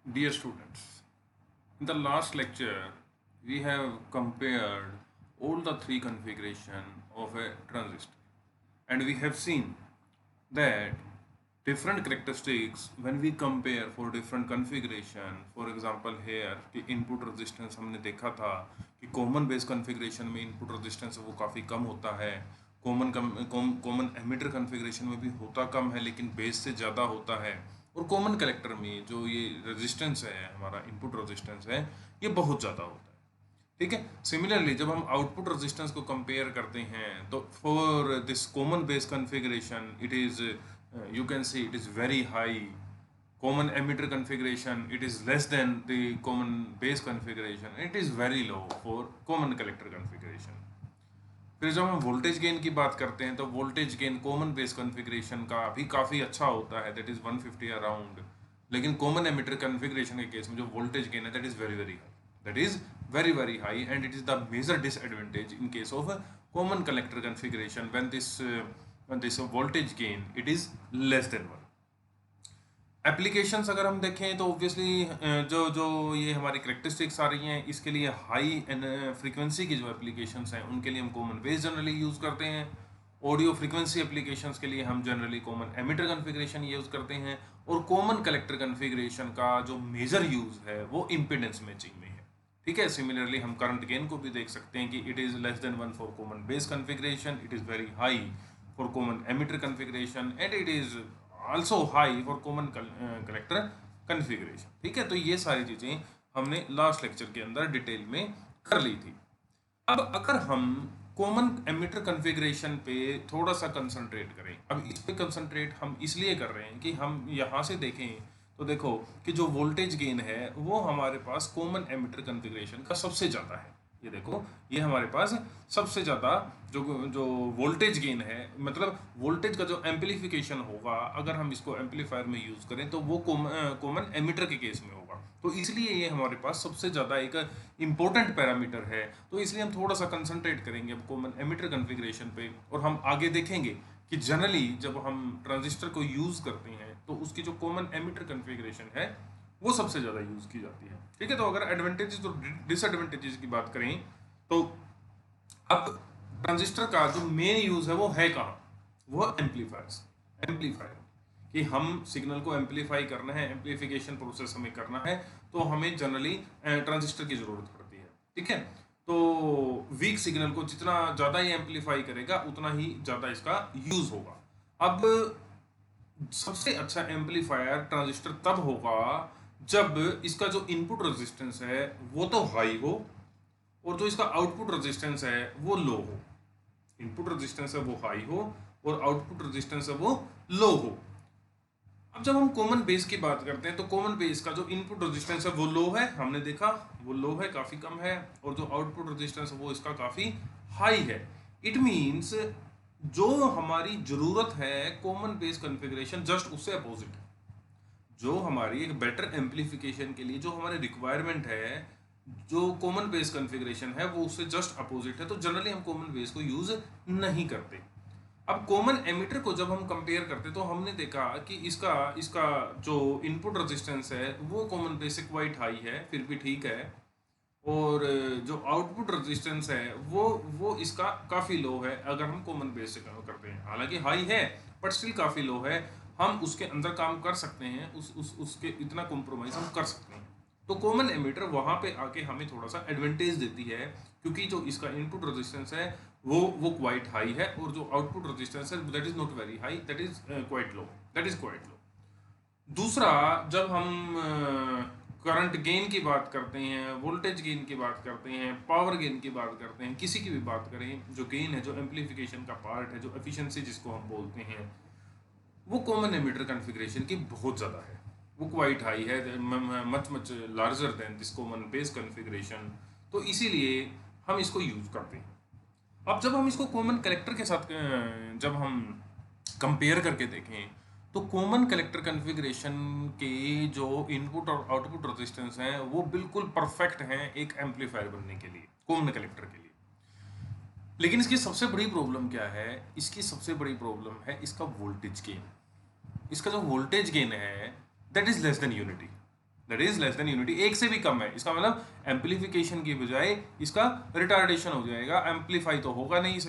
Dear students, in the last lecture, we have compared all the three configuration of a transistor, and we have seen that different characteristics when we compare for different configuration. For example, here कि input resistance हमने देखा था कि common base configuration में input resistance वो काफ़ी कम होता है, कॉमन एमिटर कॉन्फ़िगरेशन में भी होता कम है लेकिन बेस से ज़्यादा होता है, और कॉमन कलेक्टर में जो ये रेजिस्टेंस है, हमारा इनपुट रेजिस्टेंस है, ये बहुत ज़्यादा होता है। ठीक है। सिमिलरली जब हम आउटपुट रेजिस्टेंस को कंपेयर करते हैं तो for this common base configuration it is you can see it is very high, common emitter configuration it is less than the common base configuration, it is very low for common collector configuration. फिर जब हम voltage gain की बात करते हैं तो voltage gain common base configuration का भी काफ़ी अच्छा होता है, दैट इज़ 150 अराउंड, लेकिन कॉमन एमिटर कॉन्फ़िगरेशन के केस में जो वोल्टेज गेन है that is very very high, that is very very high, and it is the major disadvantage in case of common collector configuration when this voltage gain it is less than 1। Applications अगर हम देखें तो obviously जो जो ये हमारी characteristics आ रही हैं इसके लिए हाई फ्रीक्वेंसी की जो एप्लीकेशंस हैं उनके लिए हम कॉमन बेस जनरली यूज़ करते हैं। ऑडियो फ्रीक्वेंसी एप्लीकेशंस के लिए हम generally common emitter configuration use करते हैं, और कॉमन कलेक्टर कॉन्फ़िगरेशन का जो मेजर यूज़ है वो इम्पीडेंस मैचिंग में है। ठीक है। सिमिलरली हम करंट गेन को भी देख सकते हैं कि it is less than 1 for common base configuration, it is very high for common emitter configuration, and it is also high for common collector configuration. ठीक है। तो ये सारी चीज़ें हमने लास्ट लेक्चर के अंदर डिटेल में कर ली थी। अब अगर हम कॉमन एमिटर कॉन्फ़िगरेशन पे थोड़ा सा कंसंट्रेट करें, अब इस पे कंसंट्रेट हम इसलिए कर रहे हैं कि हम यहाँ से देखें तो देखो कि जो वोल्टेज गेन है वो हमारे पास कॉमन एमिटर कॉन्फ़िगरेशन का सबसे ज़्यादा है। ये देखो, ये हमारे पास सबसे ज़्यादा जो जो वोल्टेज गेन है, मतलब वोल्टेज का जो एम्पलीफिकेशन होगा अगर हम इसको एम्पलीफायर में यूज़ करें तो वो कॉमन एमिटर के केस में होगा। तो इसलिए ये हमारे पास सबसे ज़्यादा एक इम्पोर्टेंट पैरामीटर है, तो इसलिए हम थोड़ा सा कंसंट्रेट करेंगे अब कॉमन एमिटर कॉन्फ़िगरेशन पे, और हम आगे देखेंगे कि जनरली जब हम ट्रांजिस्टर को यूज़ करते हैं तो उसकी जो कॉमन एमिटर कॉन्फ़िगरेशन है वो सबसे ज़्यादा यूज़ की जाती है। ठीक है। तो अगर एडवांटेजेस और डिसएडवांटेजेस की बात करें तो अब ट्रांजिस्टर का जो मेन यूज़ है वो है कहाँ, वो एम्पलीफायर्स, एम्पलीफायर, कि हम सिग्नल को एम्पलीफाई करना है, एम्पलीफिकेशन प्रोसेस हमें करना है, तो हमें जनरली ट्रांजिस्टर की ज़रूरत पड़ती है। ठीक है। तो वीक सिग्नल को जितना ज़्यादा ये एम्पलीफाई करेगा उतना ही ज़्यादा इसका यूज़ होगा। अब सबसे अच्छा एम्पलीफायर ट्रांजिस्टर तब होगा जब इसका जो इनपुट रेजिस्टेंस है वो तो हाई हो और जो इसका आउटपुट रेजिस्टेंस है वो लो हो। इनपुट रेजिस्टेंस है वो हाई हो और आउटपुट रेजिस्टेंस है वो लो हो। अब जब हम कॉमन बेस की बात करते हैं तो कॉमन बेस का जो इनपुट रेजिस्टेंस है वो लो है, हमने देखा वो लो है, काफ़ी कम है, और जो आउटपुट रेजिस्टेंस है वो इसका काफ़ी हाई है। इट मीन्स जो हमारी ज़रूरत है कॉमन बेस कॉन्फ़िगरेशन जस्ट उससे अपोजिट है। जो हमारी एक बेटर एम्पलीफिकेशन के लिए जो हमारी रिक्वायरमेंट है, जो कॉमन बेस कॉन्फ़िगरेशन है वो उससे जस्ट अपोजिट है, तो जनरली हम कॉमन बेस को यूज़ नहीं करते। अब कॉमन एमिटर को जब हम कंपेयर करते तो हमने देखा कि इसका इसका जो इनपुट रेजिस्टेंस है वो कॉमन बेस से क्वाइट हाई है, फिर भी ठीक है, और जो आउटपुट रेजिस्टेंस है वो इसका काफ़ी लो है अगर हम कॉमन बेस से करते हैं, हालांकि हाई है बट स्टिल काफ़ी लो है। हम उसके अंदर काम कर सकते हैं, उसके इतना कॉम्प्रोमाइज़ हम कर सकते हैं। तो कॉमन एमिटर वहाँ पे आके हमें थोड़ा सा एडवांटेज देती है, क्योंकि जो इसका इनपुट रेजिस्टेंस है वो क्वाइट हाई है, और जो आउटपुट रेजिस्टेंस है that is not very high, that is quite low, that is quite low. दूसरा, जब हम करंट गेन की बात करते हैं, वोल्टेज गेन की बात करते हैं, पावर गेन की बात करते हैं, किसी की भी बात करें, जो गेन है, जो एम्पलीफिकेशन का पार्ट है, जो एफिशिएंसी जिसको हम बोलते हैं, वो कॉमन एमिटर कॉन्फ़िगरेशन की बहुत ज़्यादा है, वो क्वाइट हाई है, much much larger than this common base configuration. तो इसीलिए हम इसको यूज़ करते हैं। अब जब हम इसको कॉमन कलेक्टर के साथ जब हम कंपेयर करके देखें तो कॉमन कलेक्टर कॉन्फ़िगरेशन के जो इनपुट और आउटपुट रेजिस्टेंस हैं वो बिल्कुल परफेक्ट हैं एक एम्पलीफायर बनने के लिए, कॉमन कलेक्टर के लिए। लेकिन इसकी सबसे बड़ी प्रॉब्लम क्या है, इसकी सबसे बड़ी प्रॉब्लम है इसका वोल्टेज गेन। इसका जो वोल्टेज गेन है that is less than unity. That is less than unity, एक से भी कम है, इसका मतलब एम्पलीफिकेशन की बजाय इसका रिटार्डेशन हो जाएगा, एम्पलीफाई तो होगा नहीं,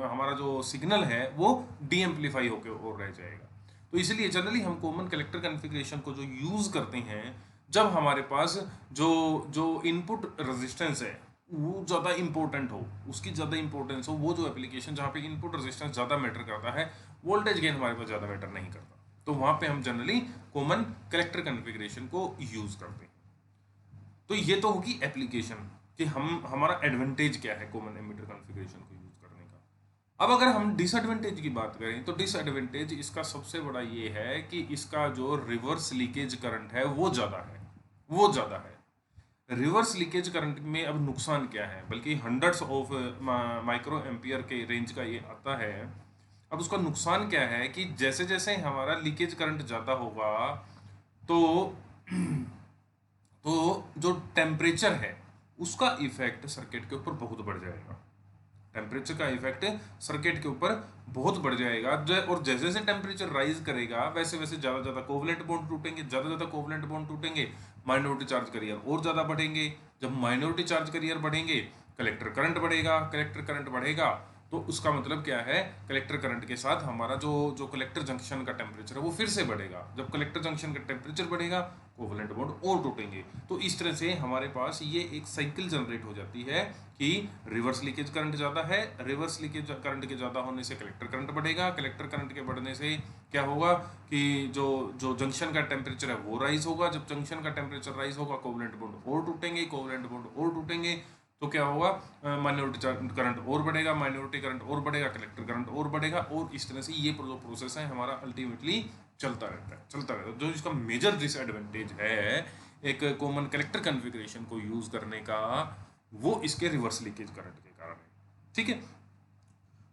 हमारा जो सिग्नल है वो डी एम्पलीफाई होकर और रह जाएगा। तो इसलिए जनरली हम कॉमन कलेक्टर कॉन्फ़िगरेशन को जो यूज़ करते हैं जब हमारे पास जो जो इनपुट रेजिस्टेंस है वो ज़्यादा इंपॉर्टेंट हो, उसकी ज़्यादा इंपॉर्टेंस हो, वो जो एप्लीकेशन जहाँ पे इनपुट रेजिस्टेंस ज़्यादा मैटर करता है, वोल्टेज गेन हमारे पास ज़्यादा मैटर नहीं करता, तो वहाँ पे हम जनरली कॉमन कलेक्टर कॉन्फ़िगरेशन को यूज़ करते हैं। तो ये तो होगी एप्लीकेशन कि हम हमारा एडवांटेज क्या है कॉमन एमिटर कॉन्फ़िगरेशन को यूज़ करने का। अब अगर हम डिसएडवांटेज की बात करें तो डिसएडवांटेज इसका सबसे बड़ा ये है कि इसका जो रिवर्स लीकेज करंट है वो ज़्यादा है, वो ज़्यादा है। रिवर्स लीकेज करंट में अब नुकसान क्या है, बल्कि हंड्रेड्स ऑफ माइक्रो एम्पियर के रेंज का ये आता है। अब उसका नुकसान क्या है कि जैसे जैसे हमारा लीकेज करंट ज़्यादा होगा तो तो जो टेम्परेचर है उसका इफेक्ट सर्किट के ऊपर बहुत बढ़ जाएगा, टेम्परेचर का इफेक्ट सर्किट के ऊपर बहुत बढ़ जाएगा। और जैसे जैसे टेम्परेचर राइज करेगा वैसे वैसे ज़्यादा ज़्यादा कोवलेंट बॉन्ड टूटेंगे, ज़्यादा ज़्यादा कोवलेंट बॉन्ड टूटेंगे, माइनॉरिटी चार्ज करियर और ज़्यादा बढ़ेंगे। जब माइनॉरिटी चार्ज करियर बढ़ेंगे कलेक्टर करंट बढ़ेगा, कलेक्टर करंट बढ़ेगा तो उसका मतलब क्या है, कलेक्टर करंट के साथ हमारा जो जो कलेक्टर जंक्शन का टेम्परेचर है वो फिर से बढ़ेगा। जब कलेक्टर जंक्शन का टेम्परेचर बढ़ेगा कोवलेंट बॉन्ड और टूटेंगे। तो इस तरह से हमारे पास ये एक साइकिल जनरेट हो जाती है कि रिवर्स लीकेज करंट ज़्यादा है, रिवर्स लीकेज करंट के ज़्यादा होने से कलेक्टर करंट बढ़ेगा, कलेक्टर करंट के बढ़ने से क्या होगा कि जो जो जंक्शन का टेम्परेचर है वो राइज होगा। जब जंक्शन का टेम्परेचर राइज होगा कोवलेंट बॉन्ड और टूटेंगे, कोवलेंट बॉन्ड और टूटेंगे तो क्या होगा, माइनॉरिटी करंट और बढ़ेगा, माइनॉरिटी करंट और बढ़ेगा, कलेक्टर करंट और बढ़ेगा, और इस तरह से ये जो प्रोसेस है हमारा अल्टीमेटली चलता रहता है, चलता रहता है। जो इसका मेजर डिसएडवांटेज है एक कॉमन कलेक्टर कॉन्फ़िगरेशन को यूज़ करने का वो इसके रिवर्स लीकेज करंट के कारण है। ठीक है,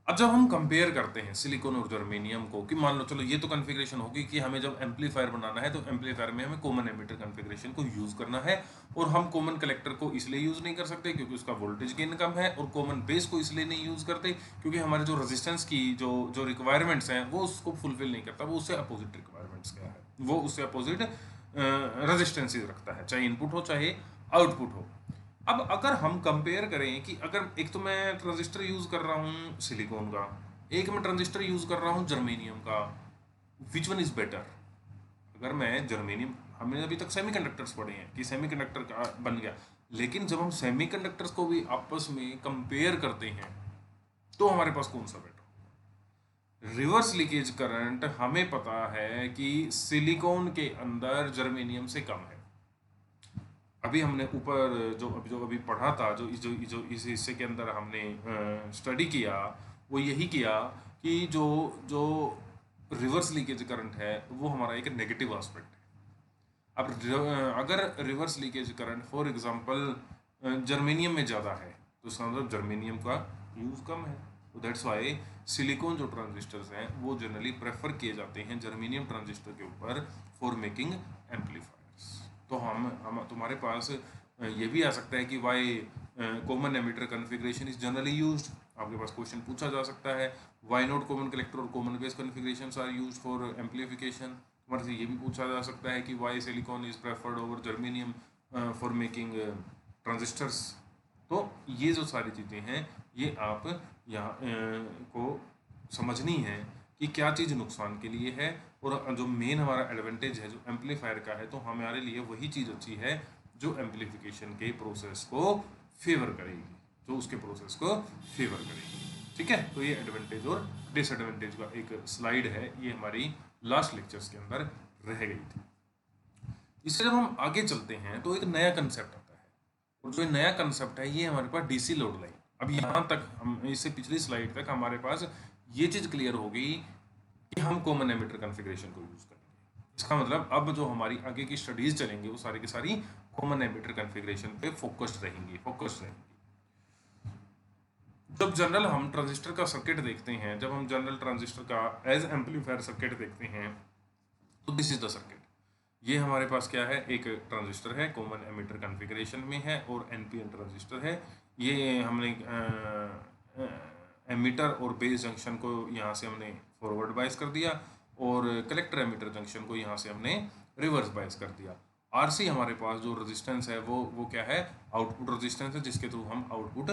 अब जब हम कंपेयर करते हैं सिलिकॉन और जर्मेनियम को कि मान लो चलो ये तो कॉन्फ़िगरेशन होगी कि हमें जब एम्पलीफायर बनाना है तो एम्पलीफायर में हमें कॉमन एमिटर कॉन्फ़िगरेशन को यूज़ करना है, और हम कॉमन कलेक्टर को इसलिए यूज़ नहीं कर सकते क्योंकि उसका वोल्टेज गेन कम है, और कॉमन बेस को इसलिए नहीं यूज़ करते क्योंकि हमारे जो रेजिस्टेंस की जो जो रिक्वायरमेंट्स हैं वो उसको फुलफिल नहीं करता, वो उससे अपोजिट रिक्वायरमेंट्स क्या है, वो उससे अपोजिट रेजिस्टेंसेज रखता है, चाहे इनपुट हो चाहे आउटपुट हो। अब अगर हम कंपेयर करें कि अगर एक तो मैं ट्रांजिस्टर यूज़ कर रहा हूँ सिलिकॉन का, एक मैं ट्रांजिस्टर यूज़ कर रहा हूँ जर्मेनियम का, विच वन इज़ बेटर। अगर मैं जर्मेनियम, हमने अभी तक सेमीकंडक्टर्स पढ़े हैं कि सेमीकंडक्टर का बन गया, लेकिन जब हम सेमीकंडक्टर्स को भी आपस में कंपेयर करते हैं तो हमारे पास कौन सा बेटर। रिवर्स लीकेज करंट हमें पता है कि सिलिकॉन के अंदर जर्मेनियम से कम है। अभी हमने ऊपर जो अभी पढ़ा था, जो इस हिस्से के अंदर हमने स्टडी किया वो यही किया कि जो जो रिवर्स लीकेज करंट है वो हमारा एक नेगेटिव एस्पेक्ट है। अब अगर reverse leakage current for example germanium में ज़्यादा है तो इसका मतलब जर्मेनियम का यूज़ कम है, तो दैट्स वाई सिलिकॉन जो ट्रांजिस्टर्स हैं वो जनरली प्रेफर किए जाते हैं जर्मेनियम ट्रांजिस्टर के ऊपर फॉर मेकिंग एम्पलीफायर्स। तो हम तुम्हारे पास ये भी आ सकता है कि why common emitter configuration is generally used, आपके पास क्वेश्चन पूछा जा सकता है वाई नॉट कॉमन कलेक्टर और common base configurations are used for amplification. हमारे से ये भी पूछा जा सकता है कि why silicon is preferred over germanium for making transistors. तो ये जो सारी चीज़ें हैं ये आप यहाँ को समझनी है कि क्या चीज़ नुकसान के लिए है, और जो मेन हमारा एडवांटेज है जो एम्पलीफायर का है तो हमारे लिए वही चीज़ अच्छी है जो एम्पलीफिकेशन के प्रोसेस को फेवर करेगी, जो उसके प्रोसेस को फेवर करेगी। ठीक है, तो ये एडवांटेज और डिसएडवांटेज का एक स्लाइड है, ये हमारी लास्ट लेक्चर्स के अंदर रह गई थी। इससे जब हम आगे चलते हैं तो एक नया कंसेप्ट आता है, और जो नया कंसेप्ट है ये हमारे पास डीसी लोड लाइन। अब यहाँ तक हम इससे पिछली स्लाइड तक हमारे पास ये चीज़ क्लियर हो गई कि हम कॉमन एमिटर कॉन्फ़िगरेशन को यूज़ करेंगे। इसका मतलब अब जो हमारी आगे की स्टडीज़ चलेंगी वो सारी की सारी कॉमन एमिटर कॉन्फ़िगरेशन पे फोकस्ड रहेंगी। जब जनरल हम ट्रांजिस्टर का सर्किट देखते हैं, जब हम जनरल ट्रांजिस्टर का एज एम्पलीफायर सर्किट देखते हैं तो दिस इज द सर्किट। ये हमारे पास क्या है, एक ट्रांजिस्टर है कॉमन एमिटर कॉन्फ़िगरेशन में है और एनपीएन ट्रांजिस्टर है। ये हमने एमिटर और बेस जंक्शन को यहाँ से हमने फॉरवर्ड बायस कर दिया और कलेक्टर एमिटर जंक्शन को यहाँ से हमने रिवर्स बायस कर दिया। RC हमारे पास जो रेजिस्टेंस है वो क्या है, आउटपुट रेजिस्टेंस है, जिसके थ्रू हम आउटपुट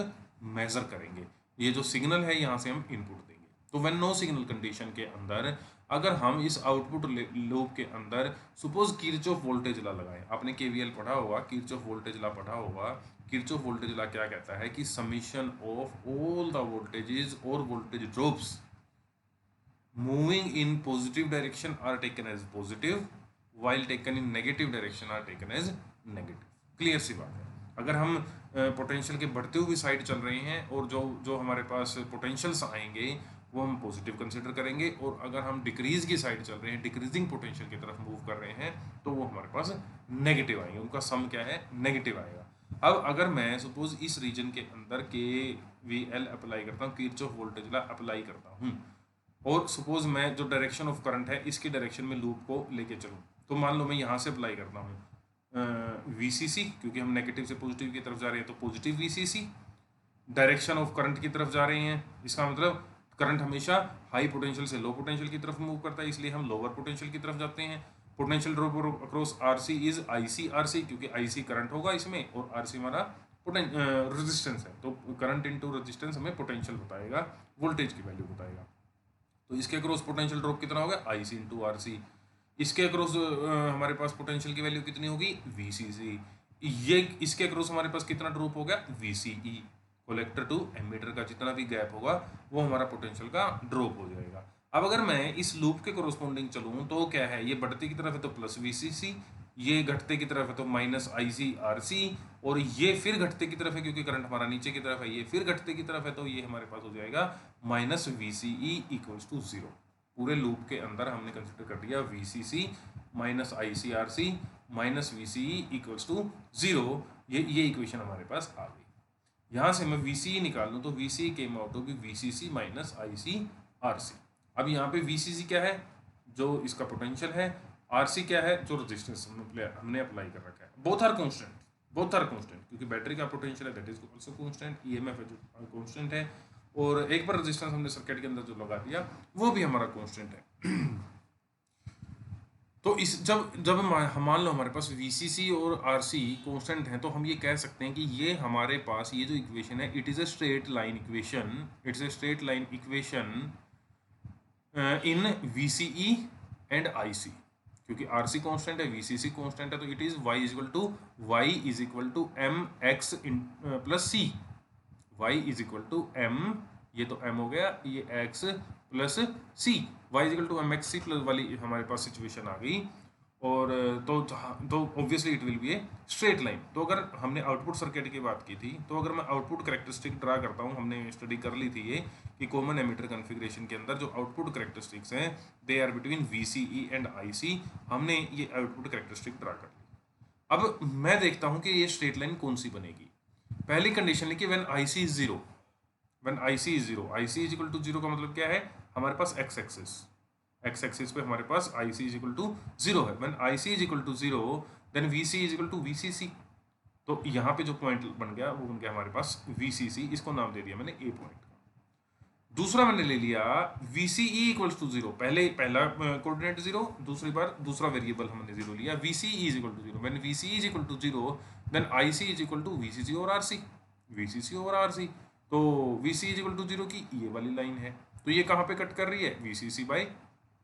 मेजर करेंगे। ये जो सिग्नल है यहाँ से हम इनपुट देंगे। तो व्हेन नो सिग्नल कंडीशन के अंदर अगर हम इस आउटपुट लूप के अंदर सपोज किरचॉफ वोल्टेज लॉ लगाएं, आपने केवीएल पढ़ा होगा, किरचॉफ वोल्टेज लॉ पढ़ा होगा। किरचॉफ वोल्टेज लॉ क्या कहता है कि summation of all the voltages और voltage drops moving in positive direction are taken as positive, while taken in negative direction are taken as negative। Clear सी बात है। अगर हम पोटेंशियल के बढ़ते हुए साइड चल रहे हैं और जो जो हमारे पास पोटेंशियल्स आएंगे वो हम पॉजिटिव कंसिडर करेंगे, और अगर हम डिक्रीज की साइड चल रहे हैं, डिक्रीजिंग पोटेंशियल की तरफ मूव कर रहे हैं, तो वो हमारे पास नेगेटिव आएंगे, उनका सम क्या है, नेगेटिव आएगा। अब अगर मैं सपोज इस रीजन के अंदर KVL अप्लाई करता हूँ, किरचॉफ वोल्टेज लॉ अप्लाई करता हूँ, और सपोज मैं जो डायरेक्शन ऑफ करंट है इसकी डायरेक्शन में लूप को लेके चलूँ, तो मान लो मैं यहाँ से अप्लाई करता हूँ VCC, क्योंकि हम नेगेटिव से पॉजिटिव की तरफ जा रहे हैं तो positive VCC, direction of current की तरफ जा रहे हैं, इसका मतलब करंट हमेशा हाई पोटेंशियल से लो पोटेंशियल की तरफ मूव करता है, इसलिए हम लोअर पोटेंशियल की तरफ जाते हैं। Potential drop across RC is ICRC, क्योंकि IC करंट होगा इसमें और RC हमारा रेजिस्टेंस है, तो करंट इनटू रेजिस्टेंस हमें पोटेंशियल बताएगा, वोल्टेज की वैल्यू बताएगा। तो इसके अक्रॉस पोटेंशियल ड्रॉप कितना होगा, IC इंटू RC। इसके अक्रॉस हमारे पास पोटेंशियल की वैल्यू कितनी होगी, VCC। ये इसके अक्रॉस हमारे पास कितना ड्रॉप हो गया, VCE। कलेक्टर टू एमीटर का जितना भी गैप होगा वो हमारा पोटेंशियल का ड्रॉप हो जाएगा। अब अगर मैं इस लूप के कोरोस्पोंडिंग चलूँ तो क्या है, ये बढ़ते की तरफ है तो प्लस VCC, ये घटते की तरफ है तो माइनस ICRC, और ये फिर घटते की तरफ है क्योंकि करंट हमारा नीचे की तरफ है, ये फिर घटते की तरफ है तो ये हमारे पास हो जाएगा माइनस VCE इक्वल्स टू 0। पूरे लूप के अंदर हमने कंसिडर कर दिया VCC minus ICRC minus VCE equals to 0। ये इक्वेशन हमारे पास आ गई। यहाँ से मैं VCE निकाल लूँ तो VCE केम आउट होगी VCC माइनस ICRC। अब यहाँ पे VCC क्या है, जो इसका पोटेंशियल है, RC क्या है, जो रेजिस्टेंस हमने अप्लाई कर रखा है। बोथ आर कांस्टेंट, क्योंकि बैटरी का पोटेंशियल है that is also constant, EMF है जो कांस्टेंट है, और एक बार रेजिस्टेंस हमने सर्किट के अंदर जो लगा दिया वो भी हमारा कांस्टेंट है। तो इस जब मान लो हमारे पास VCC और RC कांस्टेंट हैं, तो हम ये कह सकते हैं कि ये हमारे पास ये जो इक्वेशन है it is a straight line equation, it's a straight line equation in VCE and IC, क्योंकि RC कांस्टेंट है, VCC कांस्टेंट है, तो it is y is equal to mx plus c, y is equal to m, ये तो m हो गया, ये x plus c, y is equal to mx c plus वाली हमारे पास सिचुएशन आ गई। और तो obviously it will be a straight line. तो अगर हमने आउटपुट सर्किट की बात की थी, तो अगर मैं आउटपुट करेक्टरिस्टिक ड्रा करता हूँ, हमने स्टडी कर ली थी ये कि कॉमन एमीटर कॉन्फ़िगरेशन के अंदर जो आउटपुट करेक्टरिस्टिक्स हैं they are between VCE and IC, हमने ये आउटपुट करेक्टरिस्टिक ड्रा कर ली। अब मैं देखता हूँ कि ये स्ट्रेट लाइन कौन सी बनेगी। पहली कंडीशन लिखी when IC is zero, when IC is zero, IC is equal to zero का मतलब क्या है, हमारे पास एक्स एक्सिस पे हमारे पास IC इज इक्वल टू 0 है। When IC is equal to 0 then VC is equal to VCC। तो यहाँ पे जो पॉइंट बन गया वो बन गया हमारे पास VCC, इसको नाम दे दिया मैंने A पॉइंट। दूसरा मैंने ले लिया VCE इक्वल्स टू 0, पहला कोऑर्डिनेट 0, दूसरी बार दूसरा वेरिएबल हमने 0 लिया, VCE is equal to 0। When VCE is equal to 0 then IC is equal to VCC और RC। तो VCE इज इक्वल टू 0 की ये वाली लाइन है, तो ये कहाँ पे कट कर रही है, VCC बाई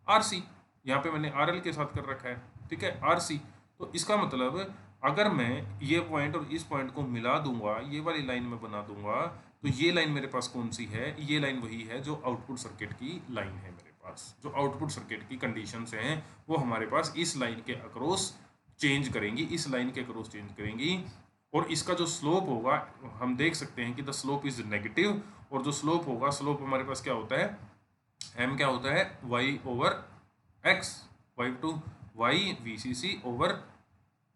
RC। यहाँ पे मैंने RL के साथ कर रखा है, ठीक है, RC। तो इसका मतलब अगर मैं ये पॉइंट और इस पॉइंट को मिला दूंगा, ये वाली लाइन में बना दूंगा, तो ये लाइन मेरे पास कौन सी है, ये लाइन वही है जो आउटपुट सर्किट की लाइन है मेरे पास। जो आउटपुट सर्किट की कंडीशंस हैं वो हमारे पास इस लाइन के अक्रॉस चेंज करेंगी, इस लाइन के अक्रॉस चेंज करेंगी। और इसका जो स्लोप होगा हम देख सकते हैं कि द स्लोप इज नेगेटिव, और जो स्लोप होगा, स्लोप हमारे पास क्या होता है, m क्या होता है, y over x, y to y VCC over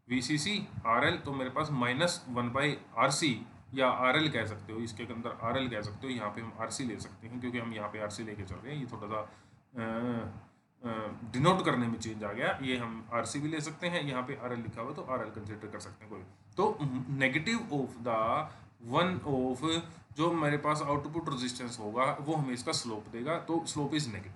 VCC RL, तो मेरे पास -1/RC या RL कह सकते हो, इसके अंदर RL कह सकते हो, यहाँ पे हम RC ले सकते हैं क्योंकि हम यहाँ पे RC लेके चल रहे हैं। ये थोड़ा सा डिनोट करने में चेंज आ गया, ये हम RC भी ले सकते हैं, यहाँ पे RL लिखा हुआ तो RL कंसिडर कर सकते हैं कोई। तो negative of the one of जो मेरे पास आउटपुट रेजिस्टेंस होगा वो हमें इसका स्लोप देगा, तो स्लोप इज नेगेटिव।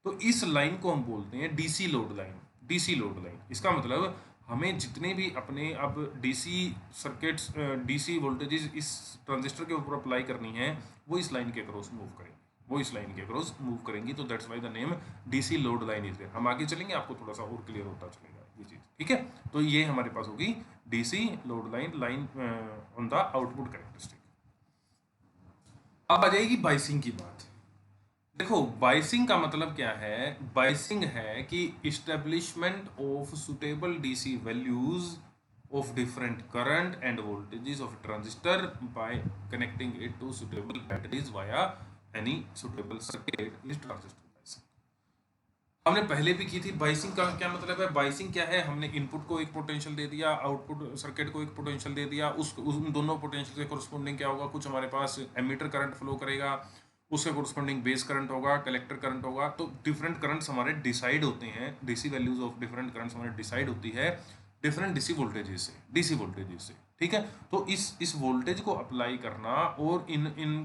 तो इस लाइन को हम बोलते हैं DC लोड लाइन। इसका मतलब हमें जितने भी अपने अब डीसी सर्किट्स, डीसी वोल्टेजेस इस ट्रांजिस्टर के ऊपर अप्लाई करनी है, वो इस लाइन के अक्रॉस मूव करेंगे, वो इस लाइन के अक्रॉस मूव करेंगी। तो that's why the name DC load line is there. हम आगे चलेंगे, आपको थोड़ा सा और क्लियर होता चलेगा ये चीज़, ठीक है। तो ये हमारे पास होगी DC load line on the output characteristic. अब आ जाएगी बाइसिंग की बात। देखो, बाइसिंग का मतलब क्या है? बाइसिंग है कि establishment of suitable DC values of different current and voltages of a transistor by connecting it to suitable batteries via any suitable circuit is transistor biasing। हमने पहले भी की थी। बाइसिंग का क्या मतलब है? बाइसिंग क्या है? हमने इनपुट को एक पोटेंशियल दे दिया, आउटपुट सर्किट को एक पोटेंशियल दे दिया, उन दोनों पोटेंशियल के कोरस्पोंडिंग क्या होगा? कुछ हमारे पास एमीटर करंट फ्लो करेगा, उसके कोरस्पोंडिंग बेस करंट होगा, कलेक्टर करंट होगा। तो डिफरेंट करंट्स हमारे डिसाइड होते हैं, DC values of different currents हमारे डिसाइड होती है डिफरेंट डीसी वोल्टेजेस से, ठीक है। तो इस वोल्टेज को अप्लाई करना और इन इन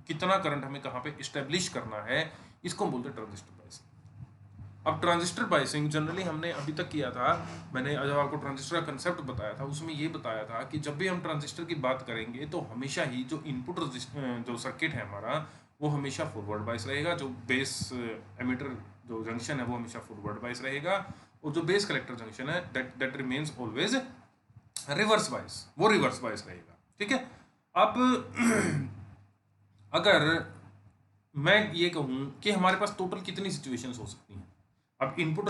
कितना करंट हमें कहाँ पे इस्टेब्लिश करना है, इसको हम बोलते हैं ट्रांजिस्टर बाइसिंग। अब ट्रांजिस्टर बाइसिंग जनरली हमने अभी तक किया था, मैंने जब आपको ट्रांजिस्टर का कंसेप्ट बताया था उसमें ये बताया था कि जब भी हम ट्रांजिस्टर की बात करेंगे तो हमेशा ही जो इनपुट जो सर्किट है हमारा, वो हमेशा फॉरवर्ड बाइस रहेगा। जो बेस एमिटर जो जंक्शन है वो हमेशा फॉरवर्ड बाइस रहेगा, और जो बेस कलेक्टर जंक्शन है that remains always reverse bias, वो रिवर्स बाइस रहेगा, ठीक है। अब अगर मैं ये कहूँ कि हमारे पास टोटल कितनी सिचुएशंस हो सकती हैं। अब इनपुट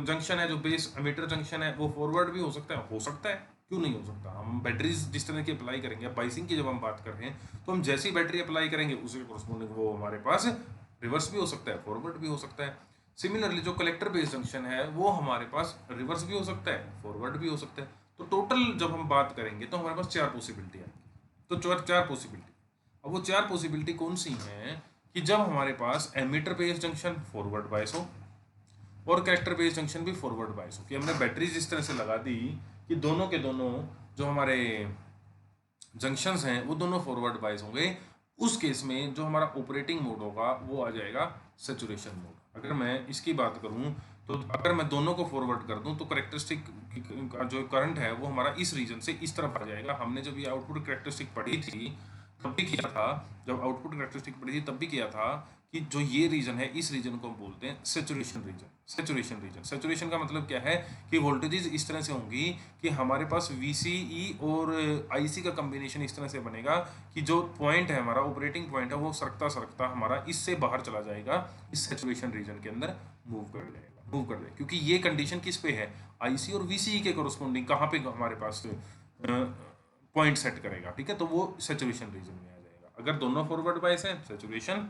जंक्शन है, जो बेस एमिटर जंक्शन है, वो फॉरवर्ड भी हो सकता है, क्यों नहीं हो सकता। हम बैटरीज जिस तरह की अप्लाई करेंगे, अब बाइसिंग की जब हम बात कर रहे हैं तो हम जैसी बैटरी अप्लाई करेंगे उसके कोरस्पोंडिंग वो हमारे पास रिवर्स भी हो सकता है, फॉरवर्ड भी हो सकता है। सिमिलरली जो कलेक्टर बेस जंक्शन है वो हमारे पास रिवर्स भी हो सकता है, फॉरवर्ड भी हो सकता है। तो टोटल जब हम बात करेंगे तो हमारे पास 4 पॉसिबिलिटी आएगी। तो चार पॉसिबिलिटी, अब वो 4 पॉसिबिलिटी कौन सी हैं? कि जब हमारे पास emitter base junction forward bias हो और कलेक्टर बेस जंक्शन भी फॉरवर्ड बायस हो, कि हमने बैटरीज इस तरह से लगा दी कि दोनों के दोनों जो हमारे जंक्शंस हैं वो दोनों फॉरवर्ड बायस होंगे। उस केस में जो हमारा ऑपरेटिंग मोड होगा वो आ जाएगा सैचुरेशन मोड। अगर मैं इसकी बात करूं तो अगर मैं दोनों को फॉरवर्ड कर दूं तो करेक्टरिस्टिक जो करंट है वो हमारा इस रीजन से इस तरफ आ जाएगा। हमने जब ये आउटपुट करेक्टरिस्टिक पढ़ी थी तब भी किया था, जब आउटपुट करेक्टरिस्टिक पढ़ी थी तब भी किया था कि जो ये रीजन है इस रीजन को हम बोलते हैं सैचुरेशन रीजन। सैचुरेशन का मतलब क्या है? कि वोल्टेजेस इस तरह से होंगी कि हमारे पास VCE और IC का कम्बिनेशन इस तरह से बनेगा कि जो पॉइंट है हमारा ऑपरेटिंग पॉइंट है वो सरकता हमारा इससे बाहर चला जाएगा, इस सैचुरेशन रीजन के अंदर मूव कर जाएगा। क्योंकि ये कंडीशन किस पे है? IC और VCE के कोरस्पोंडिंग कहाँ पे हमारे पास पॉइंट सेट करेगा, ठीक है। तो वो सैचुरेशन रीजन में आ जाएगा। अगर दोनों फॉरवर्ड बायस है सैचुरेशन,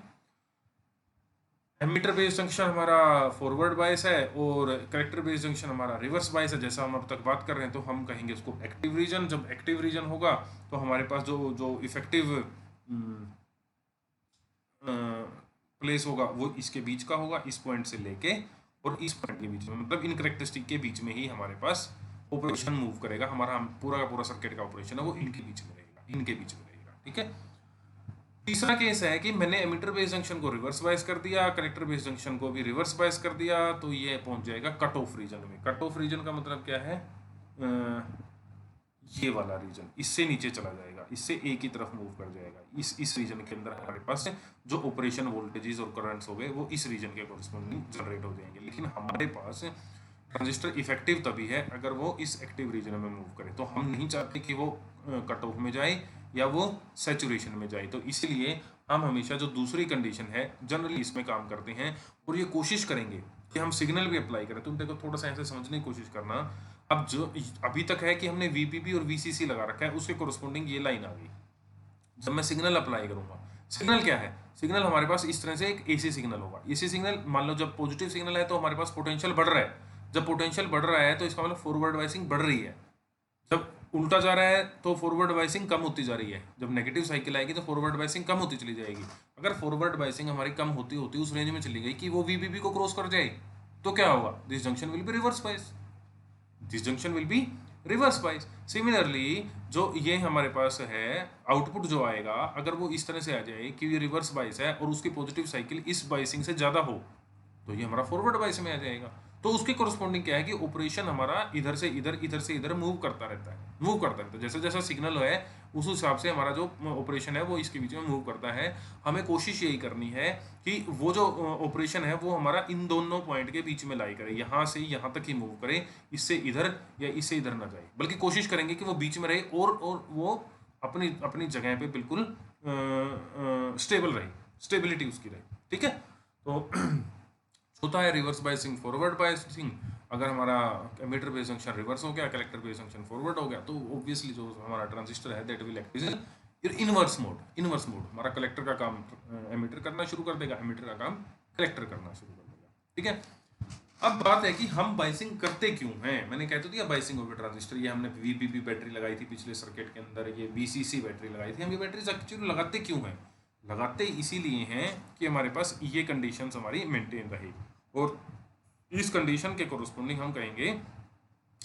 एमिटर बेस जंक्शन हमारा फॉरवर्ड बायस है और कलेक्टर बेस जंक्शन हमारा रिवर्स बायस है, जैसा हम अब तक बात कर रहे हैं, तो हम कहेंगे उसको एक्टिव रीजन। जब एक्टिव रीजन होगा तो हमारे पास जो इफेक्टिव प्लेस होगा वो इसके बीच का होगा, इस पॉइंट से लेके और इस पॉइंट के बीच में, मतलब इन करेक्टरिस्टिक के बीच में ही हमारे पास ऑपरेशन मूव करेगा। हमारा पूरा का पूरा सर्किट का ऑपरेशन है वो इनके बीच में रहेगा, ठीक है। तीसरा केस है कि मैंने एमिटर बेस जंक्शन को रिवर्स बायस कर दिया, कलेक्टर बेस जंक्शन को भी रिवर्स बायस कर दिया, तो ये पहुंच जाएगा कट ऑफ रीजन में। कट ऑफ रीजन का मतलब क्या है? ये वाला रीजन इससे नीचे चला जाएगा, इससे एक ही तरफ मूव कर जाएगा। इस रीजन के अंदर हमारे पास जो ऑपरेशन वोल्टेजेस और करंट्स हो गए वो इस रीजन के कोरस्पोंडिंग जनरेट हो जाएंगे। लेकिन हमारे पास ट्रांजिस्टर इफेक्टिव तभी है अगर वो इस एक्टिव रीजन में मूव करे। तो हम नहीं चाहते कि वो कट ऑफ में जाए या वो सैचुरेशन में जाए, तो इसलिए हम हमेशा जो दूसरी कंडीशन है जनरली इसमें काम करते हैं और ये कोशिश करेंगे कि हम सिग्नल भी अप्लाई करें। तुम देखो थोड़ा सा ऐसे समझने की कोशिश करना। अब जो अभी तक है कि हमने VPP और VCC लगा रखा है, उसके कोरस्पोंडिंग ये लाइन आ गई। जब मैं सिग्नल अप्लाई करूंगा, सिग्नल क्या है? सिग्नल हमारे पास इस तरह से एक AC सिग्नल होगा। AC सिग्नल मान लो जब पॉजिटिव सिग्नल है तो हमारे पास पोटेंशियल बढ़ रहा है। जब पोटेंशियल बढ़ रहा है तो इसका मतलब फॉरवर्ड बायसिंग बढ़ रही है। जब उल्टा जा रहा है तो फॉरवर्ड बायसिंग कम होती जा रही है। जब नेगेटिव साइकिल आएगी तो फॉरवर्ड बायसिंग कम होती चली जाएगी। अगर फॉरवर्ड बायसिंग हमारी कम होती होती उस रेंज में चली गई कि वो VPP को क्रॉस कर जाए तो क्या होगा? This junction will be reverse bias, similarly जो ये हमारे पास है आउटपुट जो आएगा, अगर वो इस तरह से आ जाए कि ये रिवर्स बायस है और उसकी पॉजिटिव साइकिल इस बायसिंग से ज़्यादा हो तो ये हमारा फॉरवर्ड बायस में आ जाएगा। तो उसके कोरस्पॉन्डिंग क्या है कि ऑपरेशन हमारा इधर से इधर मूव करता रहता है। जैसा जैसा सिग्नल है उस हिसाब से हमारा जो ऑपरेशन है वो इसके बीच में मूव करता है। हमें कोशिश यही करनी है कि वो जो ऑपरेशन है वो हमारा इन दोनों पॉइंट के बीच में लाई करे, यहाँ से यहाँ तक ही मूव करे, इससे इधर या इससे इधर ना जाए, बल्कि कोशिश करेंगे कि वो बीच में रहे और वो अपनी अपनी जगह पे बिल्कुल स्टेबल रहे, स्टेबिलिटी उसकी रहे। ठीक है, तो होता है रिवर्स बायसिंग, फॉरवर्ड बायसिंग। अगर हमारा एमिटर बेस जंक्शन रिवर्स हो गया, कलेक्टर बेस जंक्शन फॉरवर्ड हो गया, तो ऑब्वियसली जो हमारा ट्रांजिस्टर है that will act is inverse mode. Inverse mode हमारा कलेक्टर का काम एमिटर करना शुरू कर देगा, एमिटर का काम कलेक्टर करना शुरू कर देगा। ठीक है, अब बात है कि हम बाइसिंग करते क्यों हैं। मैंने कह तो दिया बाइसिंग ऑफ ट्रांजिस्टर, ये हमने वीपीपी बैटरी लगाई थी पिछले सर्किट के अंदर, ये वीसीसी बैटरी लगाई थी। हम ये बैटरी एक्चुअली लगाते क्यों हैं? लगाते इसीलिए हैं कि हमारे पास ये कंडीशंस हमारी मेंटेन रहे, और इस कंडीशन के कोरस्पोंडिंग हम कहेंगे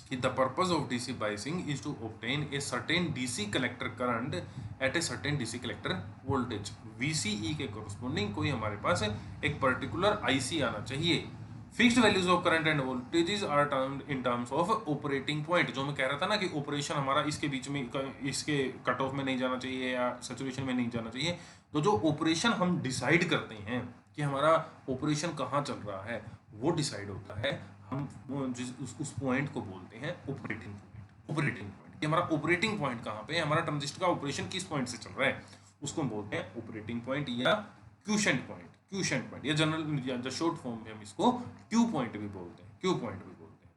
कि the purpose of DC biasing is to obtain a certain DC collector current at a certain DC collector voltage. VCE के कोरस्पोंडिंग कोई हमारे पास एक पर्टिकुलर आईसी आना चाहिए। Fixed values of current and voltages are termed in terms of operating point. जो मैं कह रहा था ना कि ऑपरेशन हमारा इसके बीच में, इसके कट ऑफ में नहीं जाना चाहिए या सैचुरेशन में नहीं जाना चाहिए। तो जो ऑपरेशन हम डिसाइड करते हैं कि हमारा ऑपरेशन कहाँ चल रहा है, वो डिसाइड होता है, हम जिस उस पॉइंट को बोलते हैं ऑपरेटिंग पॉइंट। ऑपरेटिंग पॉइंट कि हमारा ऑपरेटिंग पॉइंट कहाँ पे है, हमारा ट्रांजिस्टर का ऑपरेशन किस पॉइंट से चल रहा है, उसको हम बोलते हैं ऑपरेटिंग पॉइंट या क्यूशेंट पॉइंट। क्यूशेंट पॉइंट या जनरल या शॉर्ट फॉर्म में हम इसको क्यू पॉइंट भी बोलते हैं, क्यू पॉइंट भी बोलते हैं।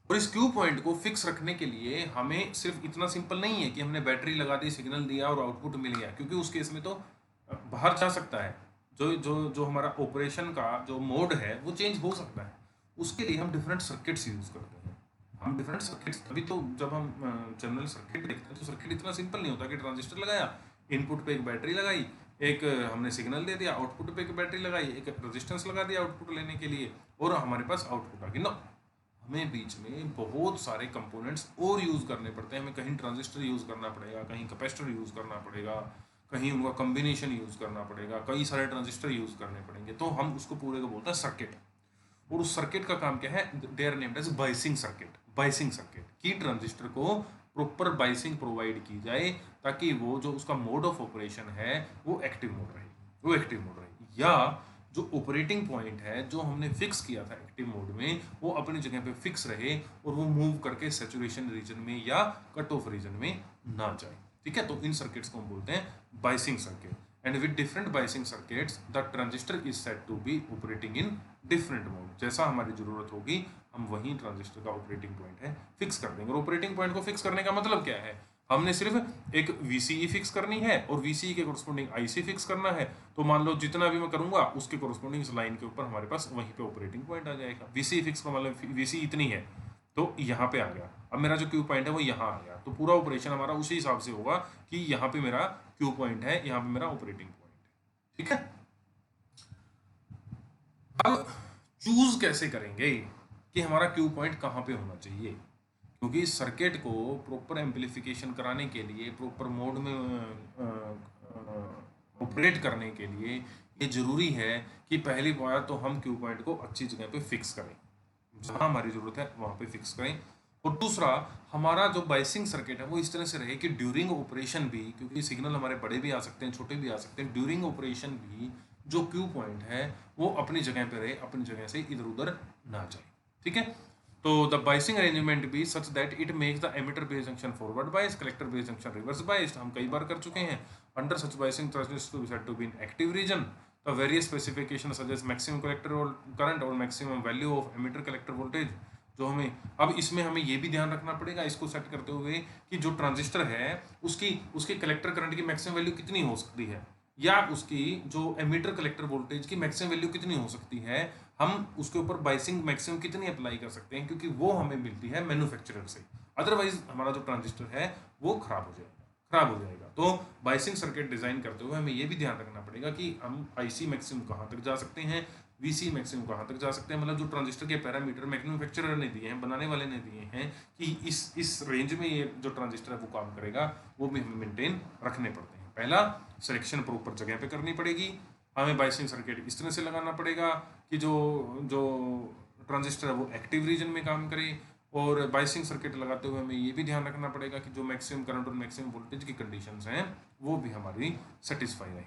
और इस क्यू पॉइंट को फिक्स रखने के लिए हमें सिर्फ इतना सिंपल नहीं है कि हमने बैटरी लगा दी, सिग्नल दिया और आउटपुट मिल गया, क्योंकि उस केस में तो बाहर जा सकता है। जो जो जो हमारा ऑपरेशन का जो मोड है वो चेंज हो सकता है। उसके लिए हम डिफरेंट सर्किट्स यूज करते हैं। हम डिफरेंट सर्किट्स, अभी तो जब हम जनरल सर्किट देखते हैं तो सर्किट इतना सिंपल नहीं होता कि ट्रांजिस्टर लगाया, इनपुट पे एक बैटरी लगाई, एक हमने सिग्नल दे दिया, आउटपुट पे एक बैटरी लगाई, एक रेजिस्टेंस लगा दिया आउटपुट लेने के लिए, और हमारे पास आउटपुट आ गया। नो, हमें बीच में बहुत सारे कंपोनेंट्स और यूज़ करने पड़ते हैं। हमें कहीं ट्रांजिस्टर यूज़ करना पड़ेगा, कहीं कैपेसिटर यूज़ करना पड़ेगा, कहीं उनका कॉम्बिनेशन यूज़ करना पड़ेगा, कई सारे ट्रांजिस्टर यूज़ करने पड़ेंगे। तो हम उसको पूरे को बोलते हैं सर्किट। और उस सर्किट का काम क्या है? They are named as biasing circuit. Biasing circuit की ट्रांजिस्टर को प्रॉपर बाइसिंग प्रोवाइड की जाए ताकि वो जो उसका मोड ऑफ ऑपरेशन है वो एक्टिव मोड रहे, वो एक्टिव मोड रहे, या जो ऑपरेटिंग पॉइंट है जो हमने फिक्स किया था एक्टिव मोड में वो अपनी जगह पे फिक्स रहे और वो मूव करके सैचुरेशन रीजन में या कट ऑफ रीजन में ना जाए। ठीक है, तो इन सर्किट्स को हम बोलते हैं biasing circuit. And with different biasing circuits the transistor is set to be operating in different mode. जैसा हमारी जरूरत होगी हम वही ट्रांजिस्टर का ऑपरेटिंग पॉइंट है फिक्स कर देंगे। और ऑपरेटिंग पॉइंट को फिक्स करने का मतलब क्या है? हमने सिर्फ एक VCE फिक्स करनी है और VCE के कोरस्पोंडिंग IC फिक्स करना है। तो मान लो जितना भी मैं करूंगा उसके कोरस्पोंडिंग इस लाइन के ऊपर हमारे पास वहीं पे ऑपरेटिंग पॉइंट आ जाएगा। VCE फिक्स का मतलब VCE इतनी है तो यहाँ पे आ गया, अब मेरा जो क्यू पॉइंट है वो यहाँ आ गया, तो पूरा ऑपरेशन हमारा उसी हिसाब से होगा कि यहाँ पे मेरा क्यू पॉइंट है, यहाँ पे मेरा ऑपरेटिंग पॉइंट है। ठीक है, अब चूज कैसे करेंगे कि हमारा क्यू पॉइंट कहाँ पे होना चाहिए? क्योंकि सर्किट को प्रॉपर एम्पलीफिकेशन कराने के लिए, प्रॉपर मोड में ऑपरेट करने के लिए ये जरूरी है कि पहली बार तो हम क्यू पॉइंट को अच्छी जगह पे फिक्स करें, जहां हमारी जरूरत है वहां पे फिक्स करें। और दूसरा, हमारा जो बाइसिंग सर्किट है वो इस तरह से रहे कि ड्यूरिंग ऑपरेशन भी, क्योंकि सिग्नल हमारे बड़े भी आ सकते हैं छोटे भी आ सकते हैं, ड्यूरिंग ऑपरेशन भी जो क्यू पॉइंट है वो अपनी जगह पे रहे, अपनी जगह से इधर उधर ना जाए। ठीक है, तो द बाइसिंग अरेंजमेंट भी such that it makes the emitter base junction forward bias, collector base junction reverse biased. हम कई बार कर चुके हैं। Under such biasing transistor to be said to be in active region. The various specification suggest maximum collector current और maximum value of emitter collector voltage. जो हमें अब इसमें हमें ये भी ध्यान रखना पड़ेगा इसको सेट करते हुए कि जो ट्रांजिस्टर है उसकी कलेक्टर करंट की मैक्सिमम वैल्यू कितनी हो सकती है, या उसकी जो एमिटर कलेक्टर वोल्टेज की मैक्सिमम वैल्यू कितनी हो सकती है। हम उसके ऊपर बाइसिंग मैक्सिमम कितनी अप्लाई कर सकते हैं, क्योंकि वो हमें मिलती है मैन्युफैक्चरर से। अदरवाइज हमारा जो ट्रांजिस्टर है वो खराब हो जाएगा। तो बाइसिंग सर्किट डिजाइन करते हुए हमें ये भी ध्यान रखना पड़ेगा कि हम IC मैक्सिमम कहाँ तक जा सकते हैं, VC मैक्सिमम कहाँ तक जा सकते हैं। मतलब जो ट्रांजिस्टर के पैरामीटर मैन्युफैक्चरर ने दिए हैं, बनाने वाले ने दिए हैं कि इस रेंज में ये जो ट्रांजिस्टर है वो काम करेगा, वो भी हमें मेंटेन रखने पड़ते हैं। पहला, सिलेक्शन प्रॉपर जगह पे करनी पड़ेगी। हमें बाइसिंग सर्किट इस तरह से लगाना पड़ेगा कि जो ट्रांजिस्टर है वो एक्टिव रीजन में काम करे, और बाइसिंग सर्किट लगाते हुए हमें ये भी ध्यान रखना पड़ेगा कि जो मैक्सिमम करंट और मैक्सिमम वोल्टेज की कंडीशंस हैं वो भी हमारी सेटिस्फाई रहे।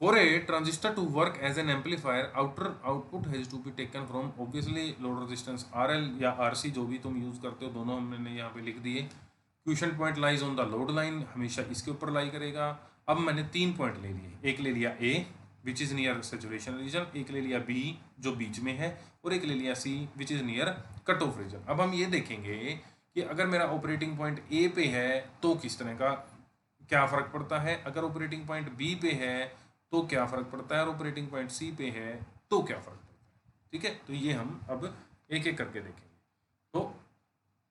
For a transistor to work as an amplifier, outer output has to be taken from obviously load resistance RL या RC, जो भी तुम यूज करते हो, दोनों हमने यहाँ पे लिख दिए। Question point lies on the load line, हमेशा इसके ऊपर लाई करेगा। अब मैंने 3 पॉइंट ले लिए, एक ले लिया A which is near saturation region, एक ले लिया B जो बीच में है, और एक ले लिया C which is near cut off region. अब हम ये देखेंगे कि अगर मेरा ऑपरेटिंग पॉइंट A पे है तो किस तरह का क्या फर्क पड़ता है, अगर ऑपरेटिंग पॉइंट B पे है तो क्या फर्क पड़ता है, और ऑपरेटिंग पॉइंट C पे है तो क्या फर्क पड़ता है। ठीक है, तो ये हम अब एक एक करके देखेंगे। तो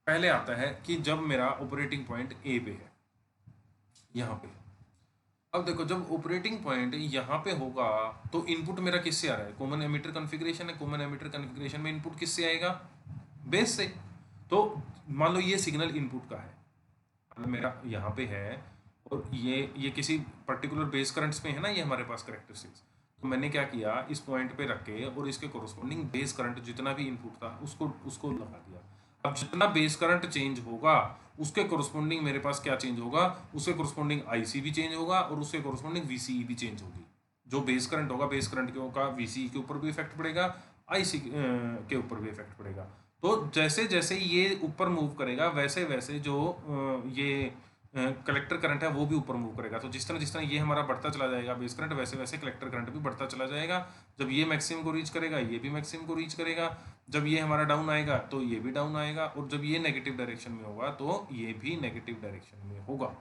पहले आता है कि जब मेरा ऑपरेटिंग पॉइंट A पे है, यहाँ पे, अब देखो जब ऑपरेटिंग पॉइंट यहाँ पे होगा तो इनपुट मेरा किससे आ रहा है, कॉमन एमिटर कॉन्फ़िगरेशन है, कॉमन एमिटर कॉन्फ़िगरेशन में इनपुट किससे आएगा, बेस से। तो मान लो ये सिग्नल इनपुट का है, मेरा यहाँ पे है, और ये किसी पर्टिकुलर बेस करंट्स पे है ना, ये हमारे पास करेक्टरिस्टिक्स। तो मैंने क्या किया, इस पॉइंट पे रख के और इसके कोरोस्पोंडिंग बेस करंट जितना भी इनपुट था उसको लगा दिया। अब जितना बेस करंट चेंज होगा उसके कोरोस्पोंडिंग मेरे पास क्या चेंज होगा, उसके कोरोस्पोंडिंग आईसी भी चेंज होगा और उसके कोरोस्पोंडिंग वीसीई भी चेंज होगी। जो बेस करंट होगा, बेस करंट का वीसीई के ऊपर भी इफेक्ट पड़ेगा, आईसी के ऊपर भी इफेक्ट पड़ेगा। तो जैसे जैसे ये ऊपर मूव करेगा वैसे वैसे जो ये कलेक्टर करंट है वो भी ऊपर मूव करेगा। तो जिस तरह ये हमारा बढ़ता चला जाएगा बेस करंट, वैसे वैसे कलेक्टर करंट भी बढ़ता चला जाएगा। जब ये मैक्सिमम को रीच करेगा ये भी मैक्सिमम को रीच करेगा, जब ये हमारा डाउन आएगा तो ये भी डाउन आएगा, और जब ये नेगेटिव डायरेक्शन में होगा तो ये भी नेगेटिव डायरेक्शन में होगा।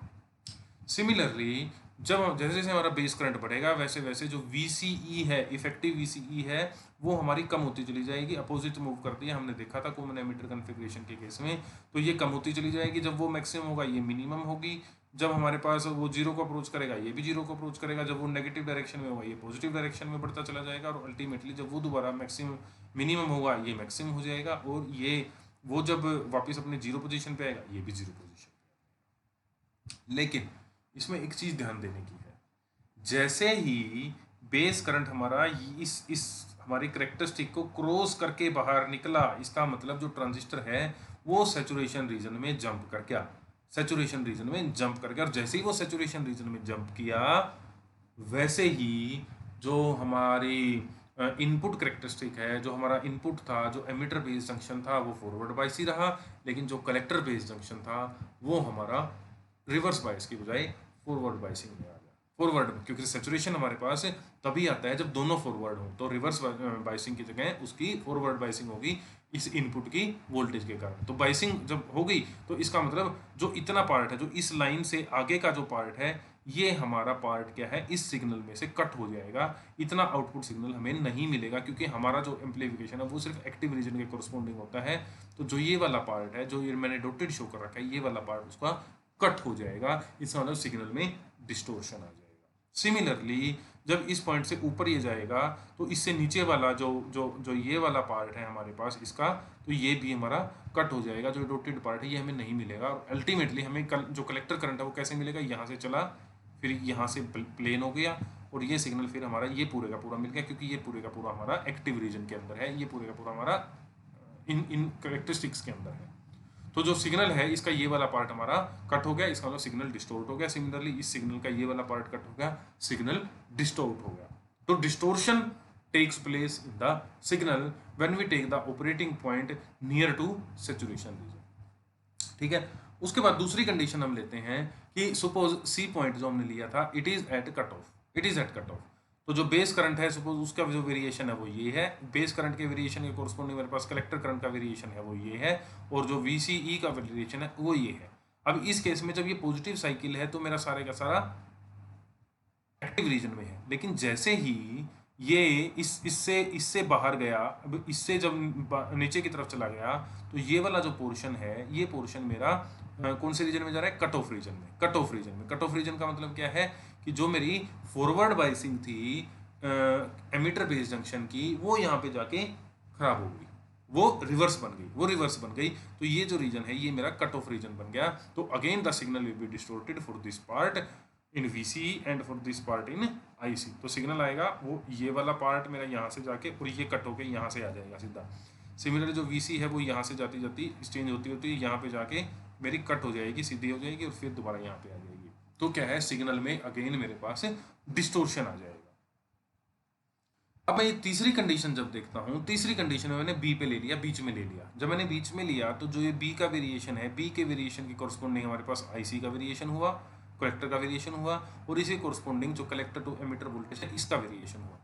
सिमिलरली जब जैसे जैसे हमारा बेस करंट बढ़ेगा वैसे वैसे जो VCE है, इफेक्टिव VCE है, वो हमारी कम होती चली जाएगी। अपोजिट मूव करती है, हमने देखा था कॉमन एमिटर कॉन्फ़िगरेशन के केस में। तो ये कम होती चली जाएगी, जब वो मैक्सिमम होगा ये मिनिमम होगी, जब हमारे पास वो जीरो को अप्रोच करेगा ये भी जीरो को अप्रोच करेगा, जब वो नेगेटिव डायरेक्शन में होगा ये पॉजिटिव डायरेक्शन में बढ़ता चला जाएगा, और अल्टीमेटली जब वो दोबारा मैक्सिमम मिनिमम होगा ये मैक्सिमम हो जाएगा, और ये वो जब वापस अपने जीरो पोजीशन पे आएगा ये भी जीरो पोजीशन। लेकिन इसमें एक चीज ध्यान देने की है, जैसे ही बेस करंट हमारा इस हमारी करेक्टरिस्टिक को क्रॉस करके बाहर निकला, इसका मतलब जो ट्रांजिस्टर है वो सैचुरेशन रीजन में जंप कर गया, सैचुरेशन रीजन में जंप कर गया। और जैसे ही वो सैचुरेशन रीजन में जंप किया वैसे ही जो हमारी इनपुट करेक्टरिस्टिक है, जो हमारा इनपुट था, जो एमिटर बेस जंक्शन था वो फॉरवर्ड बायस ही रहा, लेकिन जो कलेक्टर बेस जंक्शन था वो हमारा रिवर्स बायस की बजाय फॉरवर्ड बायसिंग में आ गया। फॉरवर्ड, क्योंकि सैचुरेशन हमारे पास तभी आता है जब दोनों फॉरवर्ड हो, तो रिवर्स बायसिंग की जगह उसकी फॉरवर्ड बायसिंग होगी इस इनपुट की वोल्टेज के कारण। तो बायसिंग जब हो गई तो इसका मतलब जो इतना पार्ट है, जो इस लाइन से आगे का जो पार्ट है, ये हमारा पार्ट क्या है, इस सिग्नल में से कट हो जाएगा। इतना आउटपुट सिग्नल हमें नहीं मिलेगा, क्योंकि हमारा जो एम्प्लीफिकेशन है वो सिर्फ एक्टिव रीजन के कोरस्पोंडिंग होता है। तो जो ये वाला पार्ट है, जो ये मैंने डॉटेड शो कर रखा है, ये वाला पार्ट उसका कट हो जाएगा, इसका मतलब सिग्नल में डिस्टोर्शन आ जाएगा। सिमिलरली जब इस पॉइंट से ऊपर ये जाएगा तो इससे नीचे वाला जो ये वाला पार्ट है हमारे पास इसका, तो ये भी हमारा कट हो जाएगा। जो डॉटेड पार्ट है ये हमें नहीं मिलेगा, और अल्टीमेटली हमें जो कलेक्टर करंट है वो कैसे मिलेगा, यहाँ से चला फिर यहाँ से प्लेन हो गया, और ये सिग्नल फिर हमारा ये पूरे का पूरा मिल गया, क्योंकि ये पूरे का पूरा हमारा एक्टिव रीजन के अंदर है, ये पूरे का पूरा हमारा इन करेक्टरिस्टिक्स के अंदर है। तो जो सिग्नल है इसका ये वाला पार्ट हमारा कट हो गया, इसका मतलब सिग्नल डिस्टोर्ट हो गया। सिमिलरली इस सिग्नल का ये वाला पार्ट कट हो गया, सिग्नल डिस्टोर्ट हो गया। तो distortion takes place in the signal when we take the operating point near to saturation region. ठीक है, उसके बाद दूसरी कंडीशन हम लेते हैं कि सपोज सी पॉइंट जो हमने लिया था it is at cut off, it is at cut off. तो जो बेस करंट है सपोज उसका जो वेरिएशन है वो ये है, बेस करंट के वेरिएशन के कोरस्पोंडिंग मेरे पास कलेक्टर करंट का वेरिएशन है वो ये है, और जो VCE का वेरिएशन है वो ये है। अब इस केस में जब ये पॉजिटिव साइकिल है तो मेरा सारे का सारा एक्टिव रीजन में है, लेकिन जैसे ही ये इससे बाहर गया, अब इससे जब नीचे की तरफ चला गया तो ये वाला जो पोर्शन है, ये पोर्शन मेरा कौन से रीजन में जा रहा है, कट ऑफ रीजन में। कट ऑफ रीजन में, कट ऑफ रीजन का मतलब क्या है कि जो मेरी फॉरवर्ड बायसिंग थी एमिटर बेस जंक्शन की, वो यहाँ पे जाके खराब हो गई, वो रिवर्स बन गई, वो रिवर्स बन गई। तो ये जो रीजन है ये मेरा कट ऑफ रीजन बन गया। तो again the signal will be distorted for this part, in VCE and for this part in IC। तो सिग्नल आएगा वो ये वाला पार्ट मेरा यहाँ से जाके और ये कट होके यहाँ से आ जाएगा सीधा। सिमिलर जो VC है वो यहाँ से जाती जाती चेंज होती होती यहाँ पे जाके मेरी कट हो जाएगी, सीधी हो जाएगी और फिर दोबारा यहाँ पे आ जाएगी। तो क्या है, सिग्नल में अगेन मेरे पास डिस्टोर्शन आ जाएगा। अब मैं ये तीसरी कंडीशन जब देखता हूँ, तीसरी कंडीशन में मैंने बी पे ले लिया, बीच में ले लिया। जब मैंने बीच में लिया तो जो ये बी का वेरिएशन है, बी के वेरिएशन की कोरस्पोंडिंग हमारे पास IC का वेरिएशन हुआ, कलेक्टर का वेरिएशन हुआ, और इसी कोरस्पोंडिंग जो कलेक्टर टू एमिटर वोल्टेज है इसका वेरिएशन हुआ।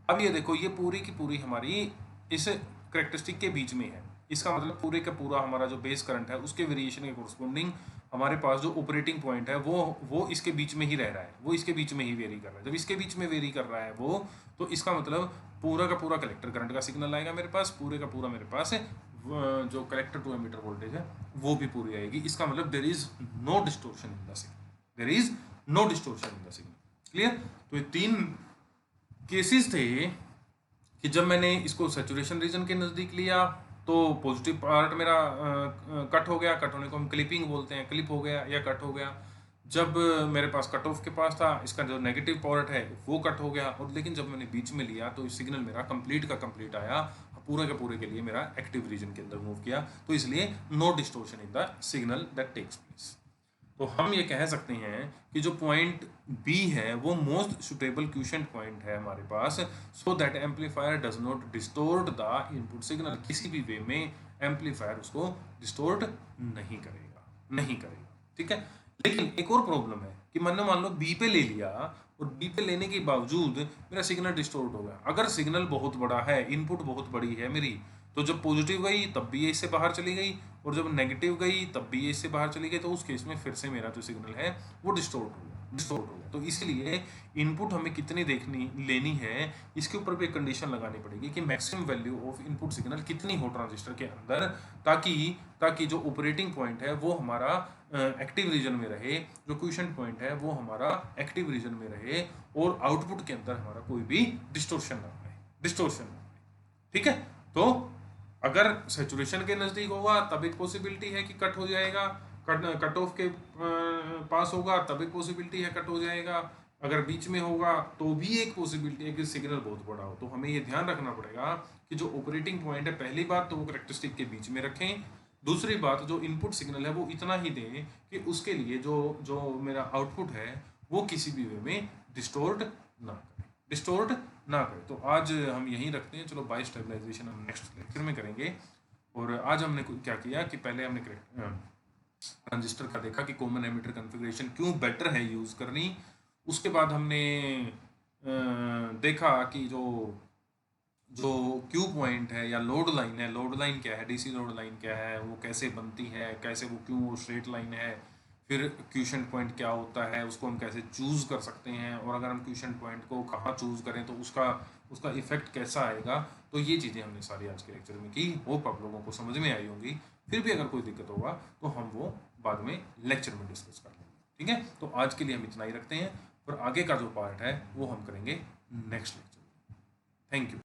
अब ये देखो, ये पूरी की पूरी हमारी इस करेक्टरिस्टिक के बीच में है। इसका मतलब पूरे का पूरा हमारा जो बेस करंट है उसके वेरिएशन के कोरस्पोंडिंग हमारे पास जो ऑपरेटिंग पॉइंट है वो इसके बीच में ही रह रहा है, वो इसके बीच में ही वेरी कर रहा है। जब इसके बीच में वेरी कर रहा है वो, तो इसका मतलब पूरा का पूरा कलेक्टर करंट का सिग्नल आएगा मेरे पास, पूरे का पूरा मेरे पास जो कलेक्टर टू एमिटर वोल्टेज है वो भी पूरी आएगी। इसका मतलब there is no distortion in the signal, there is no distortion in the signal. Clear? तो ये 3 केसेस थे कि जब मैंने इसको सैचुरेशन रीजन के नज़दीक लिया तो पॉजिटिव पार्ट मेरा कट हो गया, कट होने को हम क्लिपिंग बोलते हैं, क्लिप हो गया या कट हो गया। जब मेरे पास कट ऑफ के पास था, इसका जो नेगेटिव पार्ट है वो कट हो गया। और लेकिन जब मैंने बीच में लिया तो सिग्नल मेरा कंप्लीट का कंप्लीट आया, पूरे के पूरे के लिए मेरा एक्टिव रीजन के अंदर मूव किया। तो इसलिए no distortion in the signal that takes place. तो हम ये कह सकते हैं कि जो पॉइंट बी है वो मोस्ट सुटेबल क्वेश्चन पॉइंट है हमारे पास, so that amplifier does not distort the input signal. किसी भी वे में एम्पलीफायर उसको डिस्टोर्ट नहीं करेगा, नहीं करेगा। ठीक है, लेकिन एक और प्रॉब्लम है कि मैंने मान लो बी पे ले लिया और बी पे लेने के बावजूद मेरा सिग्नल डिस्टोर्ट हो गया। अगर सिग्नल बहुत बड़ा है, इनपुट बहुत बड़ी है मेरी, तो जब पॉजिटिव गई तब भी ये इससे बाहर चली गई, और जब नेगेटिव गई तब भी ये इससे बाहर चली गई, तो उस केस में फिर से मेरा जो सिग्नल है वो डिस्टोर्ट हो गया, डिस्टोर्ट हो गया। तो इसलिए इनपुट हमें कितनी लेनी है, इसके ऊपर भी एक कंडीशन लगानी पड़ेगी कि maximum value of input signal कितनी हो ट्रांजिस्टर के अंदर, ताकि जो ऑपरेटिंग पॉइंट है वो हमारा एक्टिव रीजन में रहे, जो क्वेश्चन पॉइंट है वो हमारा एक्टिव रीजन में रहे, और आउटपुट के अंदर हमारा कोई भी डिस्टोर्शन ना आए, डिस्टोर्शन ना आए। ठीक है, तो अगर सैचुरेशन के नज़दीक होगा तब एक पॉसिबिलिटी है कि कट हो जाएगा, कट ऑफ के पास होगा तब एक पॉसिबिलिटी है कट हो जाएगा, अगर बीच में होगा तो भी एक पॉसिबिलिटी है कि सिग्नल बहुत बड़ा हो। तो हमें ये ध्यान रखना पड़ेगा कि जो ऑपरेटिंग पॉइंट है, पहली बात तो वो करेक्टरिस्टिक के बीच में रखें, दूसरी बात जो इनपुट सिग्नल है वो इतना ही दें कि उसके लिए जो मेरा आउटपुट है वो किसी भी वे में डिस्टोर्ट ना करे, डिस्टोर्ट ना करे। तो आज हम यहीं रखते हैं, चलो बाई स्टेबलाइजेशन हम नेक्स्ट लेक्चर में करेंगे। और आज हमने क्या किया कि पहले हमने ट्रांजिस्टर का देखा कि कॉमन एमिटर कॉन्फ़िगरेशन क्यों बेटर है यूज़ करनी। उसके बाद हमने देखा कि जो क्यू पॉइंट है या लोड लाइन है, लोड लाइन क्या है, DC लोड लाइन क्या है, वो कैसे बनती है, कैसे वो क्यों स्ट्रेट लाइन है, फिर क्वेश्चन पॉइंट क्या होता है, उसको हम कैसे चूज़ कर सकते हैं, और अगर हम क्वेश्चन पॉइंट को कहाँ चूज़ करें तो उसका इफेक्ट कैसा आएगा। तो ये चीज़ें हमने सारी आज के लेक्चर में की। होप आप लोगों को समझ में आई होंगी। फिर भी अगर कोई दिक्कत होगा तो हम वो बाद में लेक्चर में डिस्कस कर लेंगे। ठीक है, तो आज के लिए हम इतना ही रखते हैं, और आगे का जो पार्ट है वो हम करेंगे नेक्स्ट लेक्चर में। Thank you.